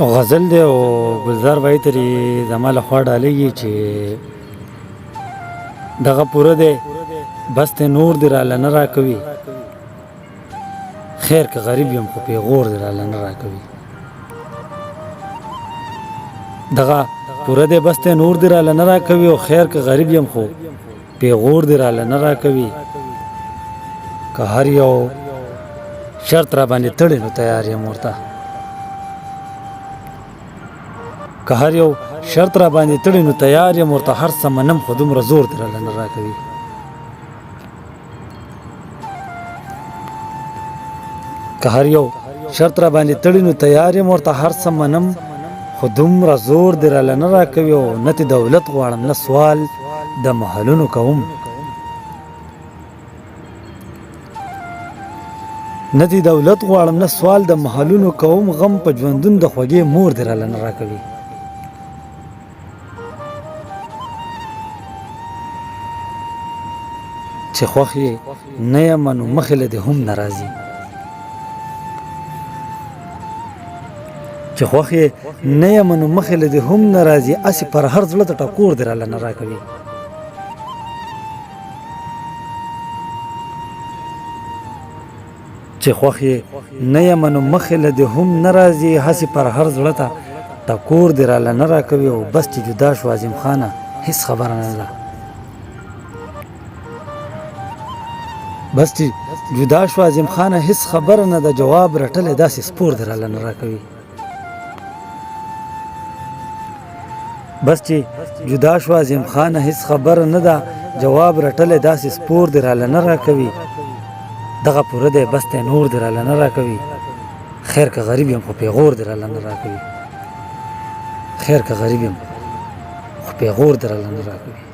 غزل دی او گلزار وایي ترې زما له خوا ډالېږي چې دغه پوره دی بس دی نور دی راله نه راکوي خیر که غریب یم خو پیغور دی راله نه راکوي دغه پوره دی بس دی نور دی راله نه راکوي او خیر که غریب یم خو پیغور دی راله نه راکوي که هر یو شرط را باندې تړي نو تیار یم ورته که هر یو شرط را باندې تړي نو تیار یم ورته هر څه منم خو دومره زور دی راله نه راکوي که هر یو شرط را باندې تړي نو تیار یم ورته هر څه منم خو دومره زور دی راله نه راکوي او نه تې دولت غواړم نه سوال د محلونو کوم نه دی دولت غواړم نه سوال د محلونو کوم غم په ژوندون د خوږې مور دی راله نه راکوي چې خوښ یې نه یم نو مخې له دې هم نه راځي چې خوښ یې نه یم نو مخې له دې هم نه راځي هسې پر هر زړه ته ټکور دی راله نه راکوي چې خوښ یې نه یم نو مخې له دې هم نه راځي هسې پر هر زړه ته ټکور دی راله نه راکوي او بس چې جدا شو عظیم خانه هېڅ خبره نه ده بس چې جدا شو عظیم خانه هېڅ خبره نه ده جواب رټلی داسې سپور دی راله نه راکوي بس چې جدا شو عظیم خانه هېڅ خبره نه ده جواب رټلی داسې سپور دی راله نه راکوي دغه پوره دی بس دی نور دی راله نه راکوي خیر که غریب یم خو پیغور دی راله نه راکوي خیر که غریب یم خو پیغور دی راله نه راکوي